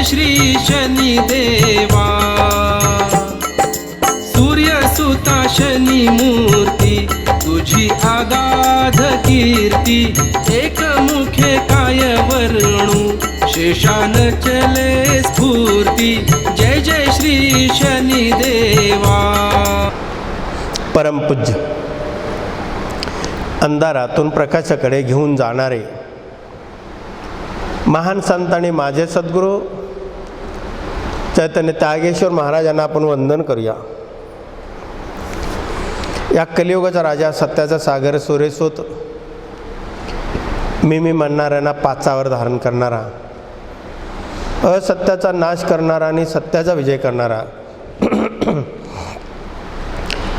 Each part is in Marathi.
जय श्री शनिदेवा। सूर्यसुता शनी मूर्ती तुझी आगाध कीर्ती, एकमुखे काय वर्णू शेषान चले स्फूर्ती। जय जय श्री शनिदेवा। परमपूज्य अंधारातून प्रकाशाकडे घेऊन जाणारे महान संत आणि माझे सद्गुरू चैतन्य त्यागेश्वर महाराजांना आपण वंदन करूया। या कलियुगाचा राजा, सत्याचा सागर, सूर्यसूत, मी म्हणणाऱ्यांना पाचावर धारण करणारा, असत्याचा नाश करणारा आणि सत्याचा विजय करणारा,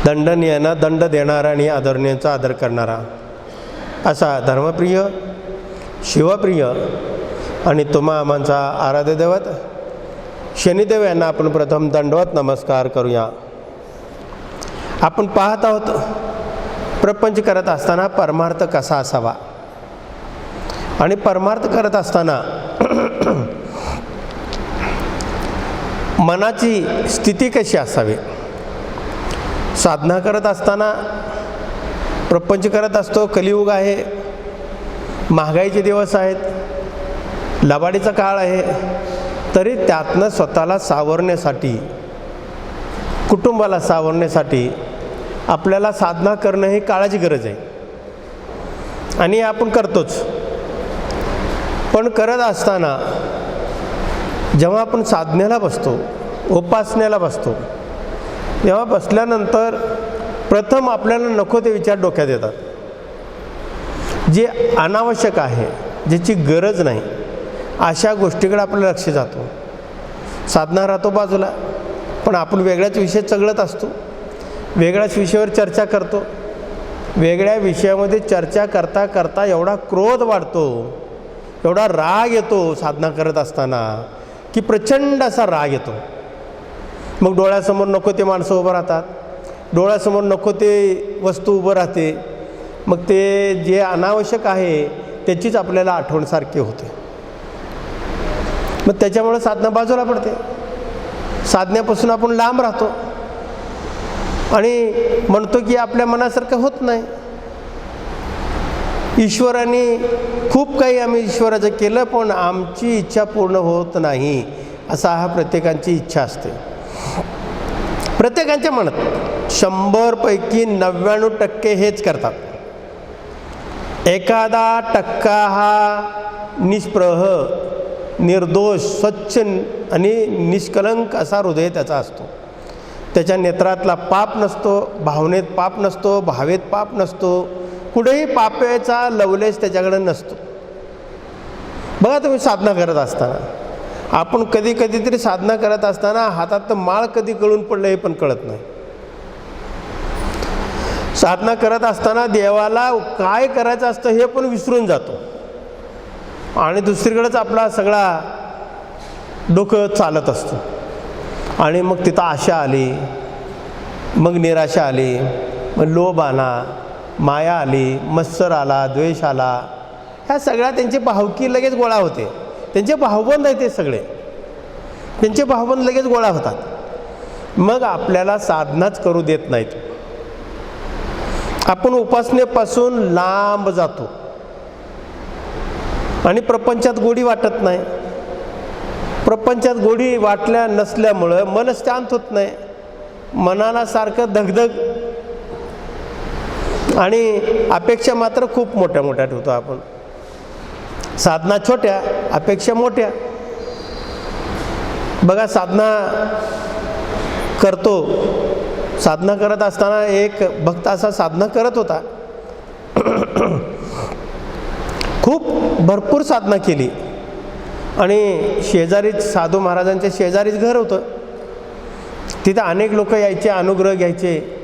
दंडनीयांना दंड देणारा आणि आदरणीयांचा आदर करणारा असा धर्मप्रिय, शिवप्रिय आणि तुम्हा आमचा आराध्य दैवत शनिदेव यांना आपण प्रथम दंडवत नमस्कार करूया। आपण पाहत आहोत प्रपंच करत असताना परमार्थ कसा असावा आणि परमार्थ करत असताना मनाची स्थिती कशी असावी। साधना करत असताना प्रपंच करत असतो, कलियुग आहे, महागाईचे दिवस आहेत, लबाडीचा काळ आहे, तरी त्यातनं स्वतःला सावरण्यासाठी, कुटुंबाला सावरण्यासाठी आपल्याला साधना करणं ही काळाची गरज आहे आणि आपण करतोच। पण करत असताना जेव्हा आपण साधनेला बसतो, उपासनेला बसतो, तेव्हा बसल्यानंतर प्रथम आपल्याला नको ते विचार डोक्यात येतात, जे अनावश्यक आहे, ज्याची गरज नाही, अशा गोष्टीकडे आपलं लक्ष जातो। साधना राहतो बाजूला, पण आपण वेगळ्याच विषय चगळत असतो, वेगळ्याच विषयावर चर्चा करतो। वेगळ्या विषयामध्ये चर्चा करता करता एवढा क्रोध वाढतो, एवढा राग येतो साधना करत असताना की प्रचंड असा राग येतो। मग डोळ्यासमोर नको ते माणसं उभं राहतात, डोळ्यासमोर नको ते वस्तू उभं राहते, मग ते जे अनावश्यक आहे त्याचीच आपल्याला आठवणसारखी होते। मग त्याच्यामुळे साधना बाजूला पडते, साधण्यापासून आपण लांब राहतो आणि म्हणतो की आपल्या मनासारखं होत नाही। ईश्वराने खूप काही आम्ही ईश्वराचं केलं, पण आमची इच्छा पूर्ण होत नाही, असा हा प्रत्येकाची इच्छा असते। प्रत्येकाच्या मनात 100 पैकी 99% हेच करतात, 1% हा निष्प्रह, निर्दोष, स्वच्छ आणि निष्कलंक असा हृदय त्याचा असतो। त्याच्या नेत्रातला पाप नसतो, भावनेत पाप नसतो, भावेत पाप नसतो, कुठेही पापाचा लवलेश त्याच्याकडे नसतो। बघा तुम्ही साधना करत असताना, आपण कधी तरी साधना करत असताना हातात माळ कधी गळून पडलं हे पण कळत नाही। साधना करत असताना देवाला काय करायचं असतं हे पण विसरून जातो आणि दुसरीकडेच आपला सगळा डोकं चालत असतं आणि मग तिथं आशा आली, मग निराशा आली, मग लोभ आला, माया आली, मत्सर आला, द्वेष आला, ह्या सगळ्या त्यांची भावकी लगेच गोळा होते। त्यांचे भावबंद आहे ते सगळे, त्यांचे भावबंद लगेच गोळा होतात, मग आपल्याला साधनाच करू देत नाहीत। आपण उपासनेपासून लांब जातो आणि प्रपंचात गोडी वाटत नाही। प्रपंचात गोडी वाटल्या नसल्यामुळं मन शांत होत नाही, मनाला सारखं धगधग आणि अपेक्षा मात्र खूप मोठ्या मोठ्या ठेवतो आपण। साधना छोट्या, अपेक्षा मोठ्या। बघा साधना करतो, साधना करत असताना एक भक्त असा साधना करत होता, खूप भरपूर साधना केली आणि शेजारीच साधू महाराजांच्या शेजारीच घर होतं, तिथं अनेक लोक यायचे, अनुग्रह घ्यायचे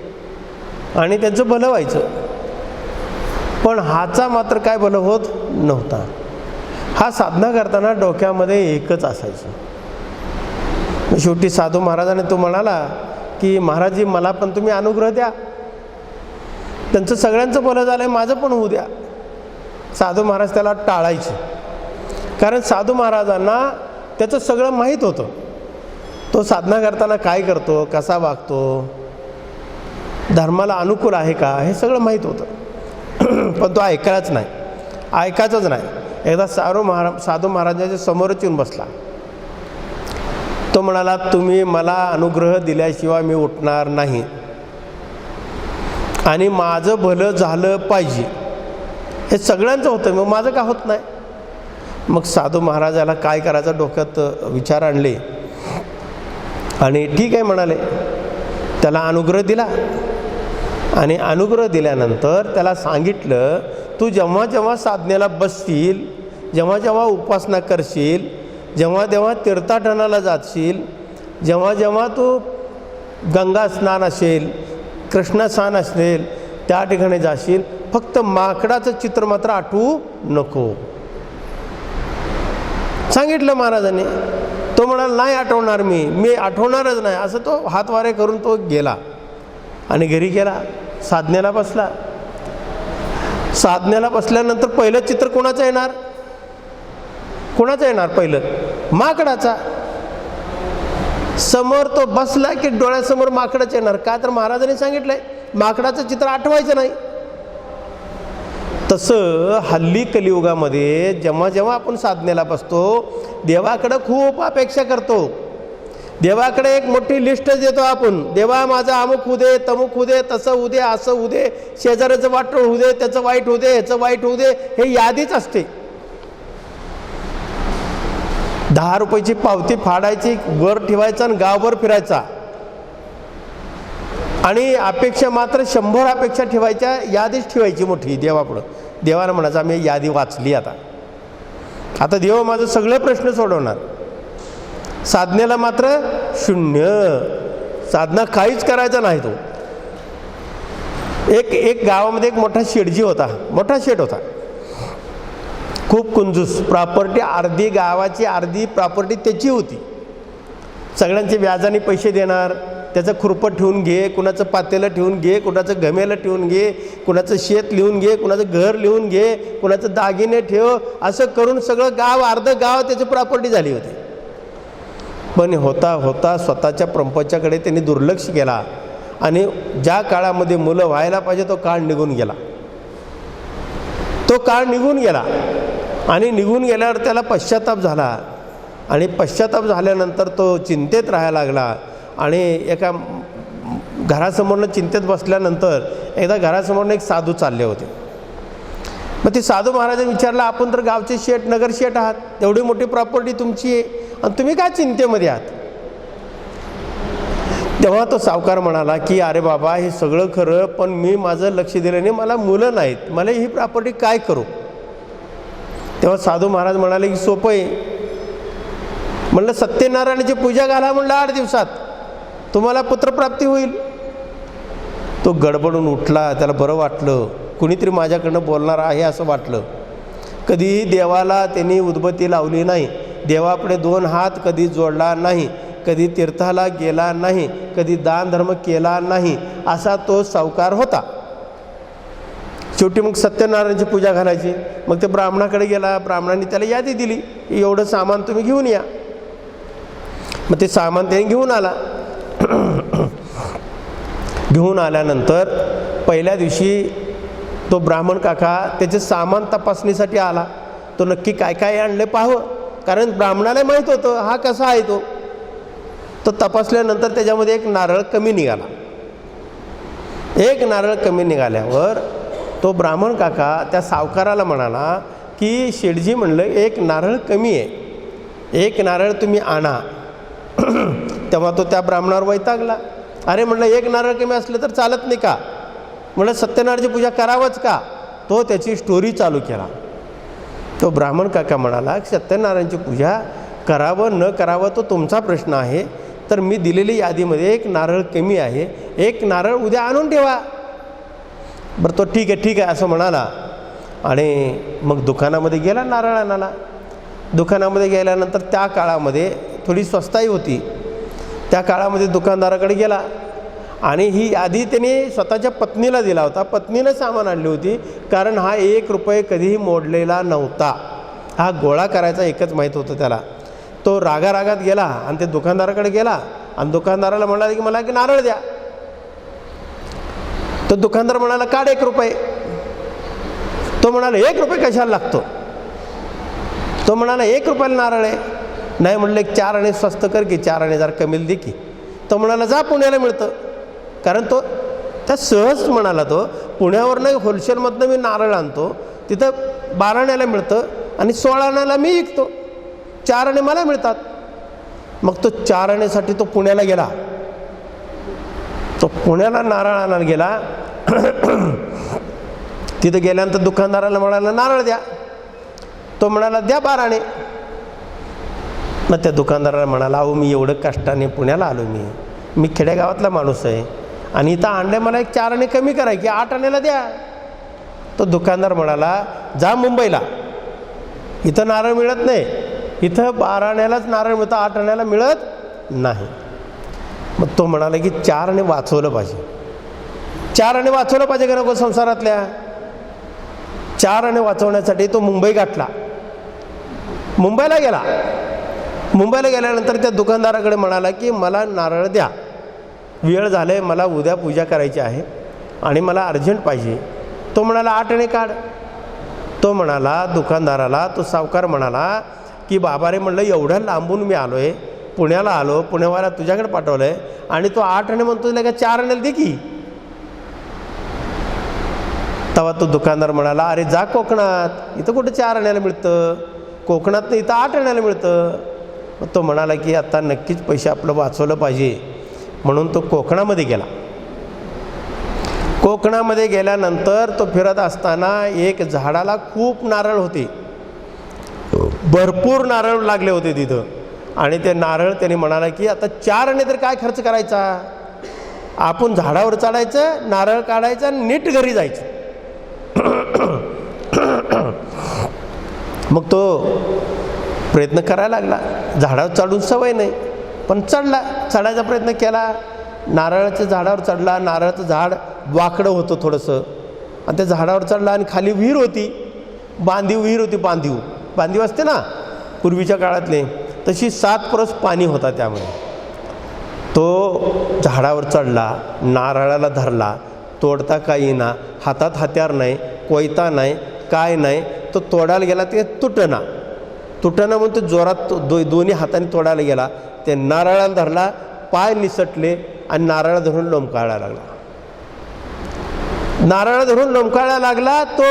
आणि त्यांचं भलं व्हायचं, पण हाचा मात्र काय भलं होत नव्हता। हा साधना करताना डोक्यामध्ये एकच असायचं। शेवटी साधू महाराजांनी तो म्हणाला की महाराजजी मला पण तुम्ही अनुग्रह द्या, त्यांचं सगळ्यांचं भलं झालं आहे, माझं पण होऊ द्या। साधू महाराज त्याला टाळायचे, कारण साधू महाराजांना त्याचं सगळं माहीत होतं. तो साधना करताना काय करतो, कसा वागतो, धर्माला अनुकूल आहे का, हे सगळं माहीत होतं. पण तो ऐकायचंच नाही. एकदा साधू महाराजांच्या समोरच येऊन बसला. तो म्हणाला, तुम्ही मला अनुग्रह दिल्याशिवाय मी उठणार नाही आणि माझं भलं झालं पाहिजे, हे सगळ्यांचं होतं, मग माझं का होत नाही. मग साधू महाराजाला काय करायचं डोक्यात विचार आणले आणि ठीक आहे म्हणाले. त्याला अनुग्रह दिला आणि अनुग्रह दिल्यानंतर त्याला सांगितलं, तू जेव्हा जेव्हा साधनेला बसशील, जेव्हा जेव्हा उपासना करशील, जेव्हा जेव्हा तीर्थाटनाला जाशील, जेव्हा जेव्हा तू गंगा स्नान असेल, कृष्ण स्नान असेल, त्या ठिकाणी जाशील, फक्त माकडाचं चित्र मात्र आठवू नको सांगितलं महाराजांनी. तो म्हणाला, नाही आठवणार, मी आठवणारच नाही. असं तो हातवारे करून तो गेला आणि घरी गेला. साधनेला बसला. साधनेला बसल्यानंतर पहिलं चित्र कोणाचं येणार? पहिलं माकडाचा. समोर तो बसला की डोळ्यासमोर माकडच येणार. का तर महाराजांनी सांगितलंय माकडाचं चित्र आठवायचं नाही. तसं हल्ली कलियुगामध्ये जेव्हा जेव्हा आपण साधनेला बसतो, देवाकडं खूप अपेक्षा करतो. देवाकडे एक मोठी लिस्टच देतो आपण. देवा माझं अमुक होऊ दे, तमुक होऊ दे, तसं होऊ दे, असं होऊ दे, शेजाऱ्याचं वाटोळ होऊ दे, त्याचं वाईट होऊ दे, ह्याचं वाईट होऊ दे, हे यादीच असते. 10 रुपयाची पावती फाडायची, वर ठेवायचा आणि गावभर फिरायचा आणि अपेक्षा मात्र 100 अपेक्षा ठेवायच्या, यादीच ठेवायची मोठी देवापुढं. देवाला म्हणायचं आम्ही यादी वाचली, आता देव माझं सगळे प्रश्न सोडवणार. साधनेला मात्र 0. साधना काहीच करायचा नाही. तो एक गावामध्ये एक मोठा शेठजी होता. मोठा शेठ होता, खूप कंजूस. प्रॉपर्टी अर्धी, गावाची अर्धी प्रॉपर्टी त्याची होती. सगळ्यांचे व्याजाने पैसे देणार, त्याचं खुरपं ठेवून घे, कुणाचं पातेलं ठेवून घे, कुणाचं गमेलं ठेवून घे, कुणाचं शेत लिहून घे, कुणाचं घर लिहून घे, कुणाचं दागिने ठेव, असं करून सगळं गाव, अर्धं गाव त्याची प्रॉपर्टी झाली होती. पण होता होता स्वतःच्या प्रपंचाकडे त्यांनी दुर्लक्ष केला आणि ज्या काळामध्ये मुलं व्हायला पाहिजे तो काळ निघून गेला. तो काळ निघून गेला आणि निघून गेल्यावर त्याला पश्चाताप झाला आणि पश्चाताप झाल्यानंतर तो चिंतेत राहायला लागला. आणि एका घरासमोरनं चिंतेत बसल्यानंतर एकदा घरासमोरनं एक साधू चालले होते. मग ते साधू महाराजांनी विचारलं, आपण तर गावचे शेठ, नगर शेठ आहात, एवढी मोठी प्रॉपर्टी तुमची आहे आणि तुम्ही काय चिंतेमध्ये आहात? तेव्हा तो सावकार म्हणाला की अरे बाबा, हे सगळं खरं, पण मी माझं लक्ष दिलं नाही, मला मुलं नाहीत, मला ही प्रॉपर्टी काय करू? तेव्हा साधू महाराज म्हणाले की सोपं आहे. म्हणलं सत्यनारायणाची पूजा घाला, म्हणलं 8 दिवसात तुम्हाला पुत्रप्राप्ती होईल. तो गडबडून उठला, त्याला बरं वाटलं, कुणीतरी माझ्याकडनं बोलणार आहे असं वाटलं. कधीही देवाला त्यांनी उदबत्ती लावली नाही, देवापुढे 2 हात कधी जोडला नाही, कधी तीर्थाला गेला नाही, कधी दान धर्म केला नाही, असा तो सावकार होता. शेवटी मग सत्यनारायणाची पूजा घालायची. मग ते ब्राह्मणाकडे गेला, ब्राह्मणांनी त्याला यादी दिली, एवढं सामान तुम्ही घेऊन या. मग ते सामान त्याने घेऊन आला. घेऊन आल्यानंतर पहिल्या दिवशी तो ब्राह्मण काका त्याचे सामान तपासणीसाठी आला. तो नक्की काय काय आणले पाहावं, कारण ब्राह्मणाला माहीत होतं हा कसा आहे. तो तपासल्यानंतर त्याच्यामध्ये एक नारळ कमी निघाला. एक नारळ कमी निघाल्यावर तो ब्राह्मण काका त्या सावकाराला म्हणाला की शेठजी, म्हणलं एक नारळ कमी आहे, एक नारळ तुम्ही आणा. तेव्हा तो त्या ब्राह्मणावर वैतागला. अरे म्हणलं, एक नारळ कमी असलं तर चालत नाही का? म्हणलं सत्यनारायणाची पूजा करावंच का? तो त्याची स्टोरी चालू केला. तो ब्राह्मण काका म्हणाला सत्यनारायणाची पूजा करावं न करावं तो तुमचा प्रश्न आहे, तर मी दिलेली यादीमध्ये एक नारळ कमी आहे, एक नारळ उद्या आणून ठेवा. बरं, तो ठीक आहे असं म्हणाला आणि मग दुकानामध्ये गेला नारळ आणायला. दुकानामध्ये गेल्यानंतर त्या काळामध्ये थोडी स्वस्ताई होती. त्या काळामध्ये दुकानदाराकडे गेला आणि ही यादी त्याने स्वतःच्या पत्नीला दिला होता. पत्नीनं सामान आणली होती, कारण हा 1 रुपये कधीही मोडलेला नव्हता. हा गोळा करायचा एकच माहीत होतं त्याला. तो रागारागात गेला आणि ते दुकानदाराकडे गेला आणि दुकानदाराला म्हणाला की मला की नारळ द्या. तो दुकानदार म्हणाला काढ 1 रुपये. तो म्हणाला 1 रुपये कशाला लागतो. तो म्हणाला 1 रुपयाला नारळ आहे. नाही म्हणलं 1 4 आणे स्वस्त कर की 4 आणे जरा कमीला दे की. तो म्हणाला जा पुण्याला मिळतं. कारण तो त्या सहज म्हणाला तो पुण्यावरनं होलसेलमधनं मी नारळ आणतो तिथं 12 आण्याला मिळतं आणि 16 आण्याला मी विकतो. 4 आणे मला मिळतात. मग तो 4 आण्यासाठी तो पुण्याला गेला. तो पुण्याला नारळ आणायला गेला. तिथं गेल्यानंतर दुकानदाराला म्हणाला नारळ द्या. तो म्हणाला द्या 12 आणे. मग त्या दुकानदाराला म्हणाला अहो मी एवढं कष्टाने पुण्याला आलो मी खेडेगावातला माणूस आहे आणि इथं आणले मला 1 4 आणे कमी करा की 8 आण्याला द्या. तो दुकानदार म्हणाला जा मुंबईला, इथं नारळ मिळत नाही. इथं 12 आण्यालाच नारळ मिळतं, 8 आण्याला मिळत नाही. मग तो म्हणाला की 4 आणे वाचवलं पाहिजे. 4 आणे वाचवलं पाहिजे का नको संसारातल्या. 4 आणे वाचवण्यासाठी तो मुंबई गाठला. मुंबईला गेला. मुंबईला गेल्यानंतर त्या दुकानदाराकडे म्हणाला की मला नारळ द्या, वेळ झाले, मला उद्या पूजा करायची आहे आणि मला अर्जंट पाहिजे. तो म्हणाला 8 आणे काढ. तो म्हणाला दुकानदाराला, तो सावकार म्हणाला की बाबा रे म्हणलं एवढ्या लांबून मी आलो आहे, पुण्याला आलो, पुण्यावाला तुझ्याकडे पाठवलं आहे आणि तो 8 आणे म्हणतो का 4 आण्याला दे की. तेव्हा तो दुकानदार म्हणाला अरे जा कोकणात, इथं कुठं 4 आण्याला मिळतं, कोकणात नाही इथं 8 आण्याला मिळतं. मग तो म्हणाला की आता नक्कीच पैसे आपलं वाचवलं पाहिजे म्हणून तो कोकणामध्ये गेला. कोकणामध्ये गेल्यानंतर तो फिरत असताना एक झाडाला खूप नारळ होते, भरपूर नारळ लागले होते तिथं. आणि ते नारळ त्याने म्हणाला की आता 4 आणे तर काय खर्च करायचा, आपण झाडावर चढायचं, नारळ काढायचं आणि नीट घरी जायचं. मग तो प्रयत्न करायला लागला. झाडावर चढून सवय नाही पण चढायचा प्रयत्न केला. नारळाच्या झाडावर चढला. नारळाचं झाड वाकडं होतं थोडंसं आणि त्या झाडावर चढला आणि खाली विहीर होती, विहीर होती. बांधीव असते ना पूर्वीच्या काळातले, तशी 7 परस पाणी होता. त्यामुळे तो झाडावर चढला, नारळाला धरला, तोडता काही येईना, हातात हत्यार नाही, कोयता नाही, काय नाही. तो तोडायला गेला ते तुटना म्हणून तो जोरात दोन्ही हाताने तोडायला गेला. ते नारळाला धरला, पाय निसटले आणि नारळ धरून लोंबकाळायला लागला. नारळ धरून लोंबकाळायला लागला. तो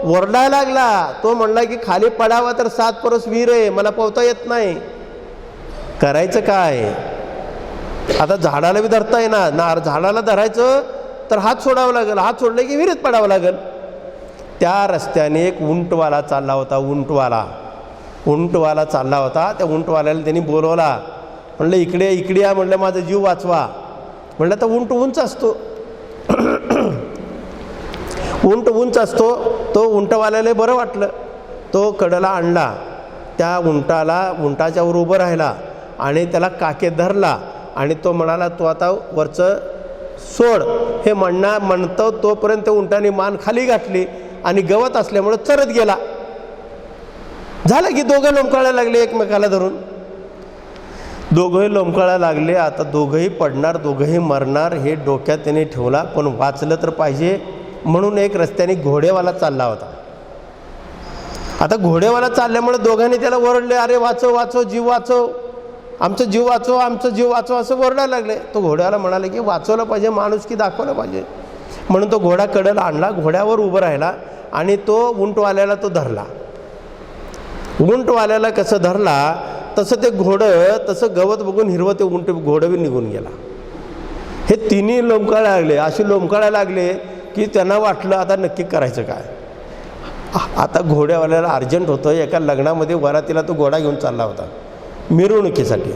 ओरडायला लागला. तो म्हणला की खाली पडावा तर 7 परस विहीर आहे, मला पोहता येत नाही, करायचं काय. आता झाडाला बी धरता येणार, झाडाला धरायचं तर हात सोडावं लागेल, हात सोडले की विहिरीत पडावं लागेल. त्या रस्त्याने एक उंटवाला चालला होता. उंटवाला चालला होता. त्या उंटवाल्याला त्यांनी बोलवला. म्हणलं इकडे या. म्हणलं माझा जीव वाचवा. म्हणलं तर उंट उंच असतो. उंच असतो. तो उंटवाल्याला बरं वाटलं. तो कडेला आणला. त्या उंटाच्यावर उभं राहिला आणि त्याला काकेत धरला आणि तो म्हणाला तू आता वरचं सोड. हे म्हणतो तोपर्यंत उंटाने मान खाली घातली आणि गवत असल्यामुळे चरत गेला. झालं की दोघं लोंबकाळायला लागले एकमेकाला धरून. दोघंही लोंबकाळायला लागले. आता दोघंही पडणार, दोघंही मरणार हे डोक्यात त्याने ठेवला. पण वाचलं तर पाहिजे म्हणून एक रस्त्याने घोडेवाला चालला होता. आता घोडेवाला चालल्यामुळे दोघांनी त्याला ओरडले, अरे वाचव, जीव वाचव, आमचा जीव वाचव असं ओरडायला लागले. तो घोड्याला म्हणाले की वाचवलं पाहिजे, माणुसकी दाखवलं पाहिजे. म्हणून तो घोडा कडेला आणला, घोड्यावर उभं राहिला आणि तो उंटवाल्याला तो धरला. उंटवाल्याला कसं धरला तसं ते घोडं तसं गवत बघून हिरवं ते घोडं बी निघून गेला. हे तिन्ही लोंबकाळायला लागले. अशी लोंबकाळायला लागले की त्यांना वाटलं आता नक्की करायचं काय. आता घोड्यावाल्याला अर्जंट होतं. एका लग्नामध्ये वरातीला तो घोडा घेऊन चालला होता मिरवणुकीसाठी,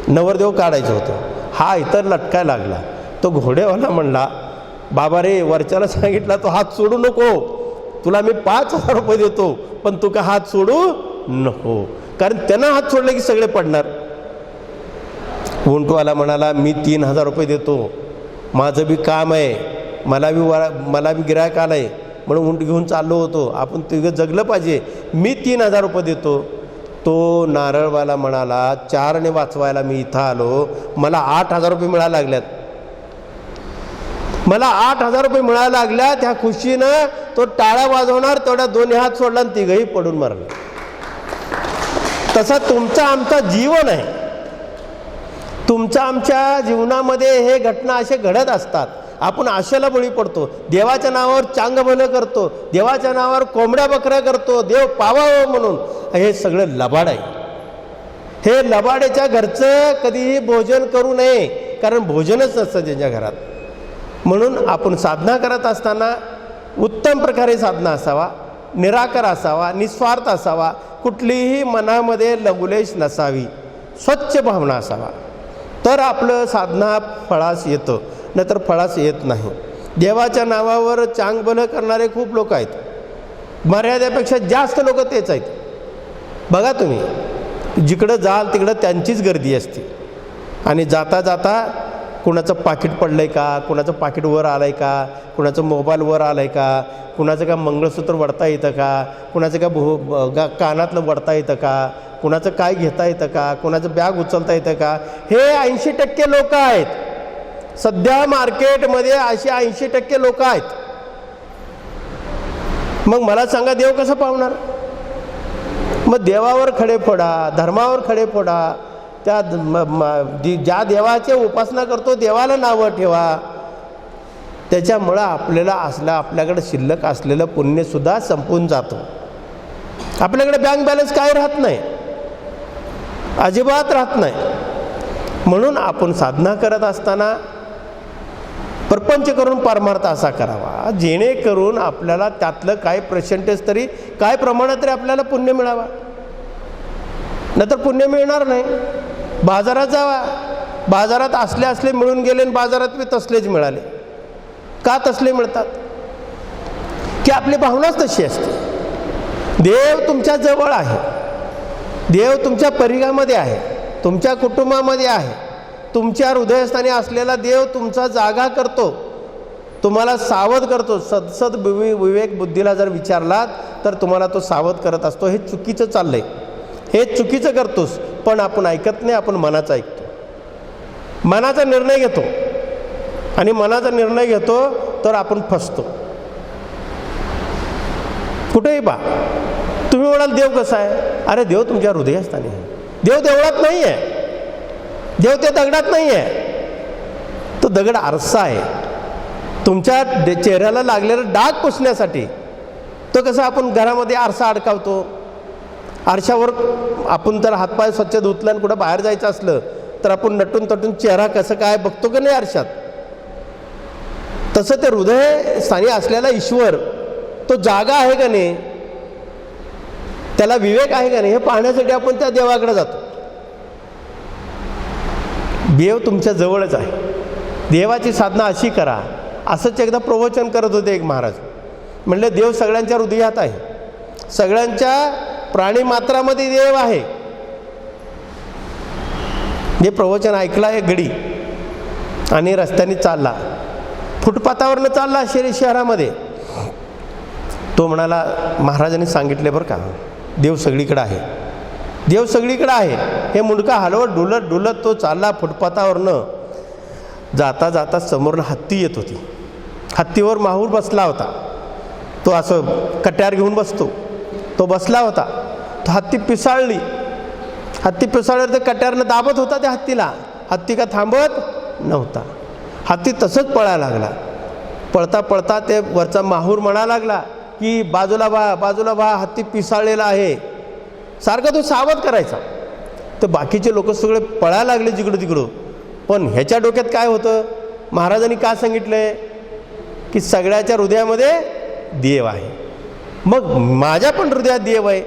नवरदेव काढायचं होतं. हा इतर लटकायला लागला. तो घोडेवाला म्हणला बाबा रे वरच्याला सांगितला तो हात सोडू नको, तुला मी 5,000 रुपये देतो पण तू का हात सोडू नको, कारण त्यांना हात सोडले की सगळे पडणार. उंटवाला म्हणाला मी 3,000 रुपये देतो, माझं बी काम आहे, मला बी गिरायक आलं आहे म्हणून उंट घेऊन चाललो होतो, आपण तिघं जगलं पाहिजे, मी 3,000 रुपये देतो. तो नारळवाला म्हणाला 4ने वाचवायला मी इथं आलो, मला 8,000 रुपये मिळायला लागल्यात, मला 8,000 रुपये मिळायला लागल्यात. ह्या खुशीनं तो टाळ्या वाजवणार, तेवढ्या दोन्ही हात सोडला आणि तिघही पडून मारले. तसा तुमचा आमचा जीवन आहे. तुमच्या आमच्या जीवनामध्ये हे घटना असे घडत असतात. आपण आशेला बळी पडतो, देवाच्या नावावर चांग भलं करतो, देवाच्या नावावर कोंबड्या बकऱ्या करतो, देव पावावं म्हणून. हे सगळं लबाड आहे. हे लबाडेच्या घरचं कधीही भोजन करू नये, कारण भोजनच नसतं त्यांच्या घरात. म्हणून आपण साधना करत असताना उत्तम प्रकारे साधना असावा, निराकार असावा, निस्वार्थ असावा, कुठलीही मनामध्ये लघुलेश नसावी, स्वच्छ भावना असावा, तर आपलं साधना फळास येतं, नाहीतर फळास येत नाही. देवाच्या नावावर चांगभलं करणारे खूप लोक आहेत, मर्यादेपेक्षा जास्त लोक तेच आहेत. बघा तुम्ही, जिकडं जाल तिकडं त्यांचीच गर्दी असते. आणि जाता जाता कुणाचं पाकिट पडलं आहे का, कुणाचं पाकिट वर आलं आहे का, कुणाचं मोबाईल वर आलं आहे का, कुणाचं का मंगळसूत्र वडता येतं का, कुणाचं का कानातलं वडता येतं का, कुणाचं काय घेता येतं का, कुणाचं बॅग उचलता येतं का. हे 80% लोक आहेत सध्या मार्केटमध्ये, अशी 80% लोक आहेत. मग मला सांगा, देव कसं पावणार? मग देवावर खडे फोडा, धर्मावर खडे फोडा, त्या ज्या देवाची उपासना करतो देवाला नावं ठेवा. त्याच्यामुळं आपल्याकडे शिल्लक असलेलं पुण्यसुद्धा संपून जातं. आपल्याकडे बँक बॅलन्स काय राहत नाही, अजिबात राहत नाही. म्हणून आपण साधना करत असताना प्रपंच करून परमार्थ असा करावा, जेणेकरून आपल्याला त्यातलं काय पर्सेंटेज तरी, काय प्रमाणात तरी आपल्याला पुण्य मिळावा. नंतर पुण्य मिळणार नाही. बाजारात जावा, बाजारात असले मिळून गेले आणि बाजारात बी तसलेच मिळाले. का तसले मिळतात? की आपली भावनाच तशी असते. देव तुमच्या जवळ आहे, देव तुमच्या परिघामध्ये आहे, तुमच्या कुटुंबामध्ये आहे. तुमच्या हृदयस्थानी असलेला देव तुमचा जागा करतो, तुम्हाला सावध करतो. सदसद विवेक बुद्धीला जर विचारलात तर तुम्हाला तो सावध करत असतो. हे चुकीचं चाललंय, हे चुकीचं करतोस, पण आपण ऐकत नाही. आपण मनाचा ऐकतो, मनाचा निर्णय घेतो, आणि मनाचा निर्णय घेतो तर आपण फसतो. कुठेही पा तुम्ही म्हणाल देव कसा आहे? अरे देव तुमच्या हृदयस्थानी आहे. देव देवळात नाही आहे, देव त्या दगडात नाही आहे. तो दगड आरसा आहे तुमच्या चेहऱ्याला लागलेलं डाग पुसण्यासाठी. तो कसा आपण घरामध्ये आरसा अडकावतो, आरशावर आपण तर हातपाय स्वच्छ धुतलं आणि कुठं बाहेर जायचं असलं तर आपण नटून तटून चेहरा कसं काय बघतो की नाही आरशात. तसं ते हृदय स्थानी असलेला ईश्वर तो जागा आहे का नाही, त्याला विवेक आहे का नाही, हे पाहण्यासाठी आपण त्या देवाकडे जातो. देव तुमच्या जवळच आहे. देवाची साधना अशी करा. असंच एकदा प्रवचन करत होते एक महाराज. म्हणले देव सगळ्यांच्या हृदयात आहे, सगळ्यांच्या प्राणीमात्रामध्ये देव आहे. हे प्रवचन ऐकला एक गडी आणि रस्त्याने चालला, फुटपाथावरनं चालला शहरामध्ये. तो म्हणाला महाराजांनी सांगितले बरं का, देव सगळीकडे आहे, देव सगळीकडे आहे. हे मुंडका हलवत डुलत डुलत तो चालला फुटपाथावरनं. जाता जाता समोरनं हत्ती येत होती. हत्तीवर माहूर बसला होता. तो असं कट्यार घेऊन बसतो, तो बसला होता. तो हत्ती पिसाळली. हत्ती पिसाळल्यावर ते कट्यारनं दाबत होता त्या हत्तीला. हत्ती का थांबत नव्हता. हत्ती तसंच पळायला लागला. पळता पळता ते वरचा माहूर म्हणा लागला की बाजूला व्हा, बाजूला व्हा, हत्ती पिसाळलेला आहे. सारखा तो सावध करायचा. तर बाकीचे लोक सगळे पळायला लागले जिकडं तिकडं. पण ह्याच्या डोक्यात काय होतं, महाराजांनी का सांगितलंय की सगळ्याच्या हृदयामध्ये देव आहे. मग माझ्या पण हृदयात देव आहे,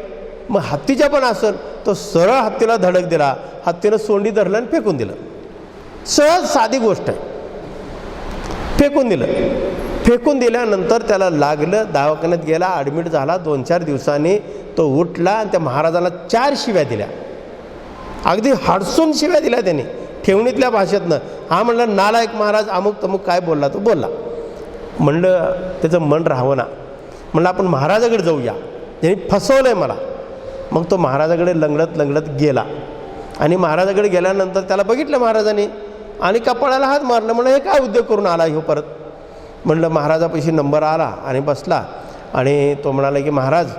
मग हत्तीच्या पण असेल. तो सरळ हत्तीला धडक दिला. हत्तीनं सोंडी धरलं आणि फेकून दिलं. सहज साधी गोष्ट आहे. फेकून दिलं. फेकून दिल्यानंतर त्याला लागलं, दवाखान्यात गेला, ॲडमिट झाला. 2-4 दिवसांनी तो उठला आणि त्या महाराजाला 4 शिव्या दिल्या. अगदी हाडसून शिव्या दिल्या त्याने ठेवणीतल्या भाषेतनं. हा म्हणलं नालायक महाराज, अमुक तमुक काय बोलला तो. बोलला. म्हणलं त्याचं मन राहावं ना. म्हणलं आपण महाराजाकडे जाऊया, त्यांनी फसवलं आहे मला. मग तो महाराजाकडे लंगडत लंगडत गेला आणि महाराजाकडे गेल्यानंतर त्याला बघितलं महाराजांनी आणि कपाळाला हात मारलं. म्हणलं हे काय उद्योग करून आला ह्यो परत. म्हणलं महाराजापाशी नंबर आला आणि बसला आणि तो म्हणाला की महाराज,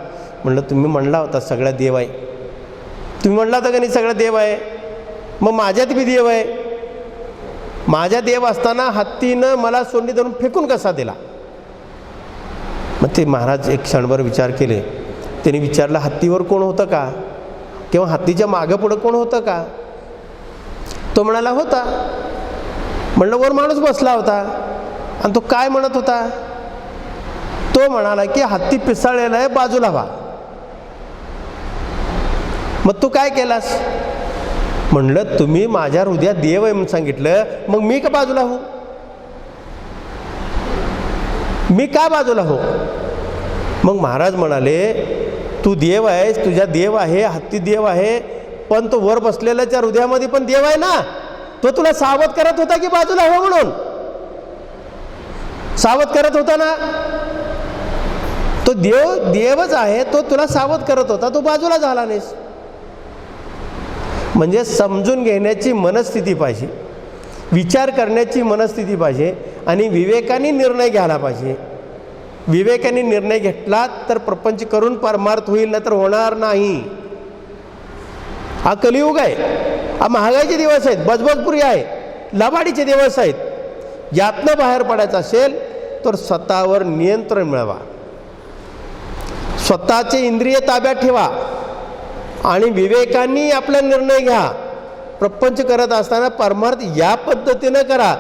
म्हणलं तुम्ही म्हणला होता सगळ्या देव आहे, तुम्ही म्हणला होता का नाही सगळा देव आहे, मग माझ्यात बी देव आहे. माझ्या देव असताना हत्तीनं मला सोंडी धरून फेकून कसा दिला. मग ते महाराज एक क्षणभर विचार केले. त्यांनी विचारलं हत्तीवर कोण होतं का, किंवा हत्तीच्या मागं पुढं कोण होतं का. तो म्हणाला होता. म्हणलं वर माणूस बसला होता. आणि तो काय म्हणत होता. तो म्हणाला की हत्ती पिसाळलेला आहे, बाजूला व्हा. मग तू काय केलास. म्हणलं तुम्ही माझ्या हृदयात देव आहे म्हणून सांगितलं, मग मी का बाजूला हो, मी का बाजूला हो. मग महाराज म्हणाले तू देव आहेस, तुझ्या देव आहे, हत्ती देव आहे, पण तो वर बसलेल्याच्या हृदयामध्ये पण देव आहे ना. तो तुला सावध करत होता की बाजूला हो म्हणून. सावध करत होता ना. तो देवच आहे, तो तुला सावध करत होता, तो बाजूला झाला नाहीस. म्हणजे समजून घेण्याची मनस्थिती पाहिजे, विचार करण्याची मनस्थिती पाहिजे आणि विवेकाने निर्णय घ्यायला पाहिजे. विवेकाने निर्णय घेतला तर प्रपंच करून परमार्थ होईल, ना तर होणार नाही. हा कलियुग आहे, हा महागाईचे दिवस आहेत, बजबजपुरी आहे, लबाडीचे दिवस आहेत. यातनं बाहेर पडायचं असेल तर स्वतःवर नियंत्रण मिळवा, स्वतःचे इंद्रिय ताब्यात ठेवा आणि विवेकाने आपला निर्णय घ्या. प्रपंच करत असताना परमार्थ या पद्धतीनं करा.